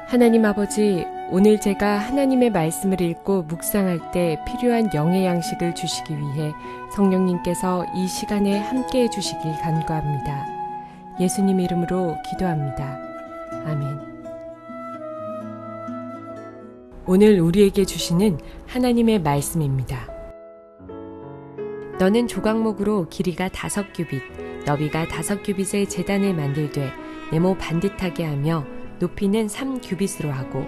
하나님 아버지, 오늘 제가 하나님의 말씀을 읽고 묵상할 때 필요한 영의 양식을 주시기 위해 성령님께서 이 시간에 함께해 주시길 간구합니다. 예수님 이름으로 기도합니다. 아멘. 오늘 우리에게 주시는 하나님의 말씀입니다. 너는 조각목으로 길이가 5규빗, 너비가 5규빗의 제단을 만들되 네모 반듯하게 하며 높이는 3규빗으로 하고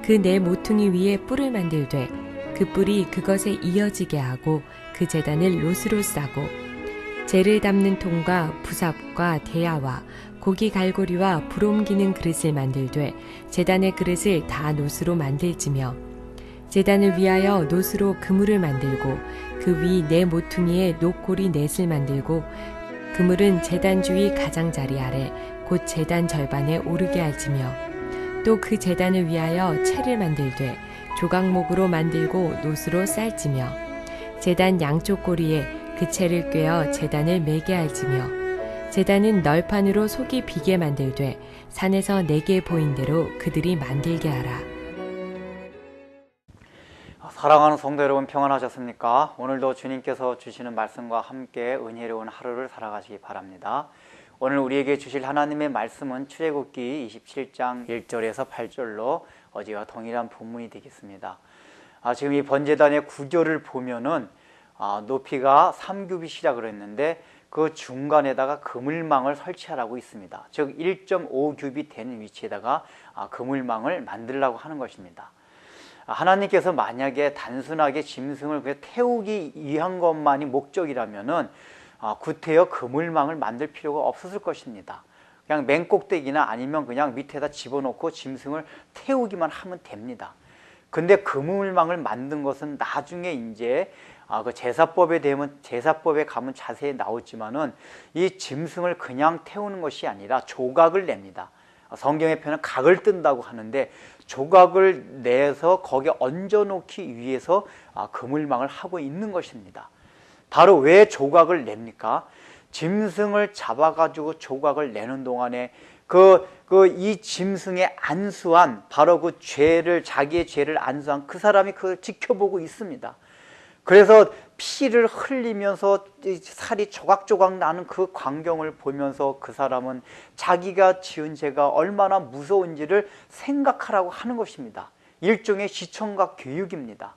그 네 모퉁이 위에 뿔을 만들되 그 뿔이 그것에 이어지게 하고 그 제단을 롯으로 싸고 재를 담는 통과 부삽과 대야와 고기 갈고리와 불 옮기는 그릇을 만들되 제단의 그릇을 다 놋으로 만들지며 제단을 위하여 놋으로 그물을 만들고 그 위 네 모퉁이에 놋고리 넷을 만들고 그물은 제단 주위 가장자리 아래 곧 제단 절반에 오르게 할지며 또 그 제단을 위하여 채를 만들되 조각목으로 만들고 놋으로 쌀지며 제단 양쪽 고리에 그 채를 꿰어 제단을 매게 할지며 제단은 널판으로 속이 비게 만들되 산에서 내게 보인 대로 그들이 만들게 하라. 사랑하는 성도 여러분, 평안하셨습니까? 오늘도 주님께서 주시는 말씀과 함께 은혜로운 하루를 살아가시기 바랍니다. 오늘 우리에게 주실 하나님의 말씀은 출애굽기 27장 1절에서 8절로 어제와 동일한 본문이 되겠습니다. 지금 이 번제단의 구조를 보면은 높이가 3규빗이라 그랬는데 그 중간에다가 그물망을 설치하라고 있습니다. 즉 1.5규빗 되는 위치에다가 그물망을 만들라고 하는 것입니다. 하나님께서 만약에 단순하게 짐승을 그냥 태우기 위한 것만이 목적이라면은 구태여 그물망을 만들 필요가 없었을 것입니다. 그냥 맨 꼭대기나 아니면 그냥 밑에다 집어넣고 짐승을 태우기만 하면 됩니다. 근데 그물망을 만든 것은 나중에 이제 그 제사법에 가면 자세히 나오지만은 이 짐승을 그냥 태우는 것이 아니라 조각을 냅니다. 성경의 표현은 각을 뜬다고 하는데 조각을 내서 거기에 얹어놓기 위해서 그물망을 하고 있는 것입니다. 바로 왜 조각을 냅니까? 짐승을 잡아가지고 조각을 내는 동안에 이 짐승의 안수한, 바로 그 자기의 죄를 안수한 그 사람이 그걸 지켜보고 있습니다. 그래서 피를 흘리면서 살이 조각조각 나는 그 광경을 보면서 그 사람은 자기가 지은 죄가 얼마나 무서운지를 생각하라고 하는 것입니다. 일종의 시청각 교육입니다.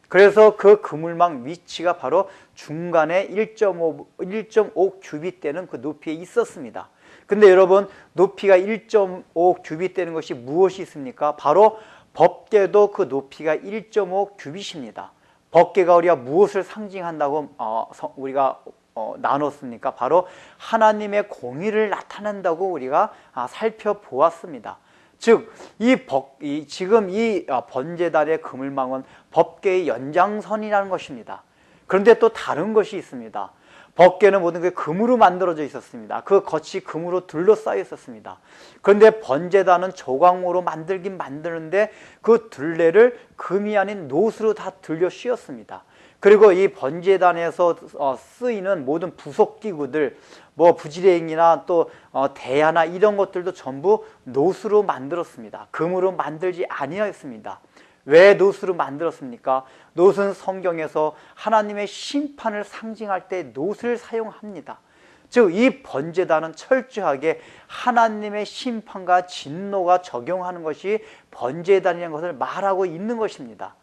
그래서 그 그물망 위치가 바로 중간에 1.5 규빗 되는 그 높이에 있었습니다. 근데 여러분, 높이가 1.5 규빗 되는 것이 무엇이 있습니까? 바로 법궤도 그 높이가 1.5 규빗입니다. 법궤가 우리가 무엇을 상징한다고 우리가 나눴습니까? 바로 하나님의 공의를 나타낸다고 우리가 살펴보았습니다. 즉, 지금 이 번제단의 그물망은 법궤의 연장선이라는 것입니다. 그런데 또 다른 것이 있습니다. 법궤는 모든 게 금으로 만들어져 있었습니다. 그 겉이 금으로 둘러싸여 있었습니다. 그런데 번제단은 조각모로 만들긴 만드는데 그 둘레를 금이 아닌 놋으로 다 들려 씌웠습니다. 그리고 이 번제단에서 쓰이는 모든 부속기구들, 부지랭이나 또 대야나 이런 것들도 전부 놋으로 만들었습니다. 금으로 만들지 아니하였습니다. 왜 놋으로 만들었습니까? 놋은 성경에서 하나님의 심판을 상징할 때 놋을 사용합니다. 즉, 이 번제단은 철저하게 하나님의 심판과 진노가 적용하는 것이 번제단이라는 것을 말하고 있는 것입니다.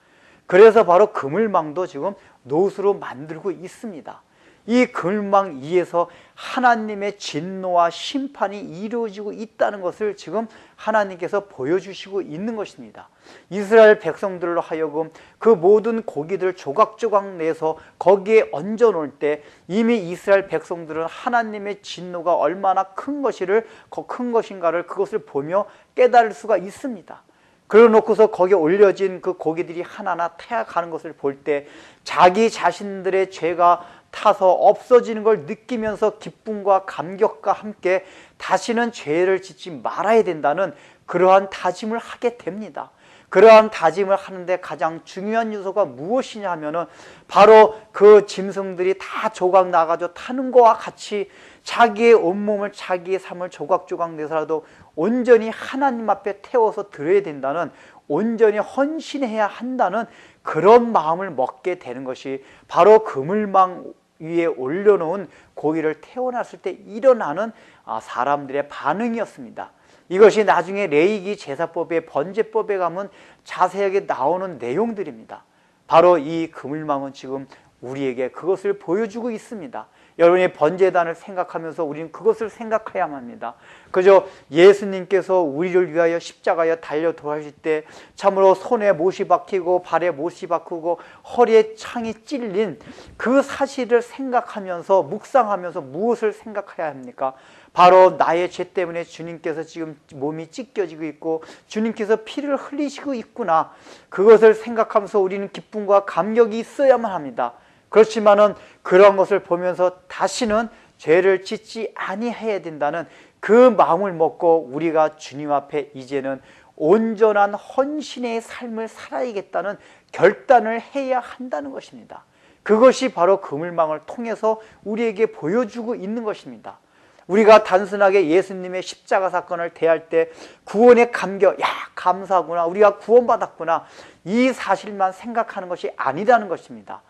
그래서 바로 그물망도 지금 놋으로 만들고 있습니다. 이 그물망 위에서 하나님의 진노와 심판이 이루어지고 있다는 것을 지금 하나님께서 보여주시고 있는 것입니다. 이스라엘 백성들로 하여금 그 모든 고기들 조각조각 내서 거기에 얹어 놓을 때 이미 이스라엘 백성들은 하나님의 진노가 얼마나 큰 것인가를 그것을 보며 깨달을 수가 있습니다. 그러놓고서 거기에 올려진 그 고기들이 하나하나 타약하는 것을 볼 때 자기 자신들의 죄가 타서 없어지는 걸 느끼면서 기쁨과 감격과 함께 다시는 죄를 짓지 말아야 된다는 그러한 다짐을 하게 됩니다. 그러한 다짐을 하는데 가장 중요한 요소가 무엇이냐 하면은 바로 그 짐승들이 다 조각 나가지고 타는 거와 같이 자기의 온몸을, 자기의 삶을 조각조각 내서라도 온전히 하나님 앞에 태워서 드려야 된다는, 온전히 헌신해야 한다는 그런 마음을 먹게 되는 것이 바로 그물망 위에 올려놓은 고기를 태워놨을 때 일어나는 사람들의 반응이었습니다. 이것이 나중에 레위기 제사법의 번제법에 가면 자세하게 나오는 내용들입니다. 바로 이 그물망은 지금 우리에게 그것을 보여주고 있습니다. 여러분이 번제단을 생각하면서 우리는 그것을 생각해야만 합니다. 그저 예수님께서 우리를 위하여 십자가에 달려 돌아가실 때 참으로 손에 못이 박히고 발에 못이 박히고 허리에 창이 찔린 그 사실을 생각하면서 묵상하면서 무엇을 생각해야 합니까? 바로 나의 죄 때문에 주님께서 지금 몸이 찢겨지고 있고 주님께서 피를 흘리시고 있구나. 그것을 생각하면서 우리는 기쁨과 감격이 있어야만 합니다. 그렇지만은 그런 것을 보면서 다시는 죄를 짓지 아니해야 된다는 그 마음을 먹고 우리가 주님 앞에 이제는 온전한 헌신의 삶을 살아야겠다는 결단을 해야 한다는 것입니다. 그것이 바로 그물망을 통해서 우리에게 보여주고 있는 것입니다. 우리가 단순하게 예수님의 십자가 사건을 대할 때 구원의 감격, 감사하구나, 우리가 구원받았구나, 이 사실만 생각하는 것이 아니라는 것입니다.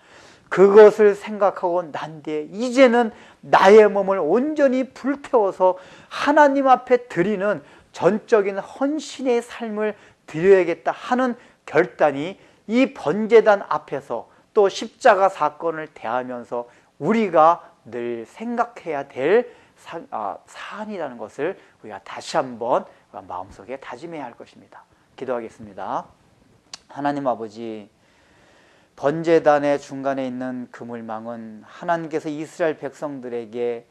그것을 생각하고 난 뒤에 이제는 나의 몸을 온전히 불태워서 하나님 앞에 드리는 전적인 헌신의 삶을 드려야겠다 하는 결단이 이 번제단 앞에서 또 십자가 사건을 대하면서 우리가 늘 생각해야 될 사안이라는 것을 우리가 다시 한번 마음속에 다짐해야 할 것입니다. 기도하겠습니다. 하나님 아버지, 번제단의 중간에 있는 그물망은 하나님께서 이스라엘 백성들에게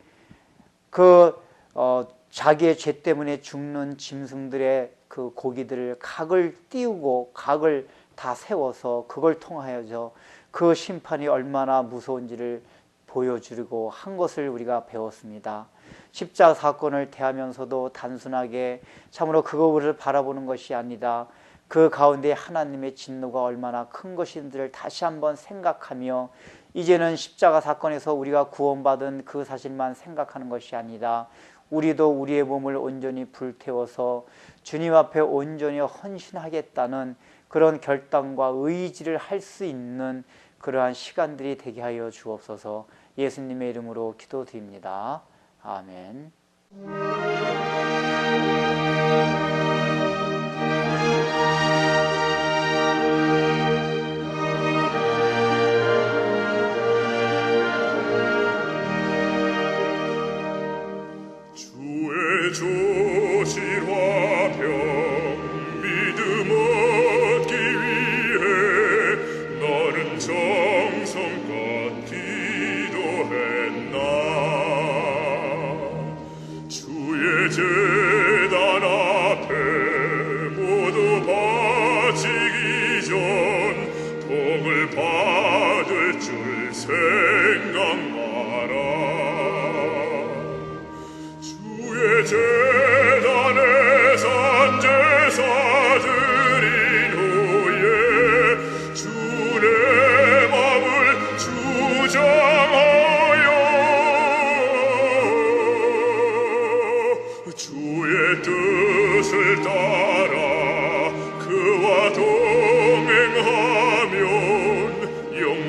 자기의 죄 때문에 죽는 짐승들의 그 고기들을 각을 띄우고 각을 다 세워서 그걸 통하여서 그 심판이 얼마나 무서운지를 보여주려고 한 것을 우리가 배웠습니다. 십자가 사건을 대하면서도 단순하게 참으로 그것을 바라보는 것이 아니다. 그 가운데 하나님의 진노가 얼마나 큰 것인지를 다시 한번 생각하며 이제는 십자가 사건에서 우리가 구원받은 그 사실만 생각하는 것이 아니다. 우리도 우리의 몸을 온전히 불태워서 주님 앞에 온전히 헌신하겠다는 그런 결단과 의지를 할 수 있는 그러한 시간들이 되게 하여 주옵소서. 예수님의 이름으로 기도드립니다. 아멘.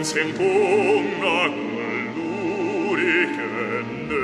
생복락을 누리겠네.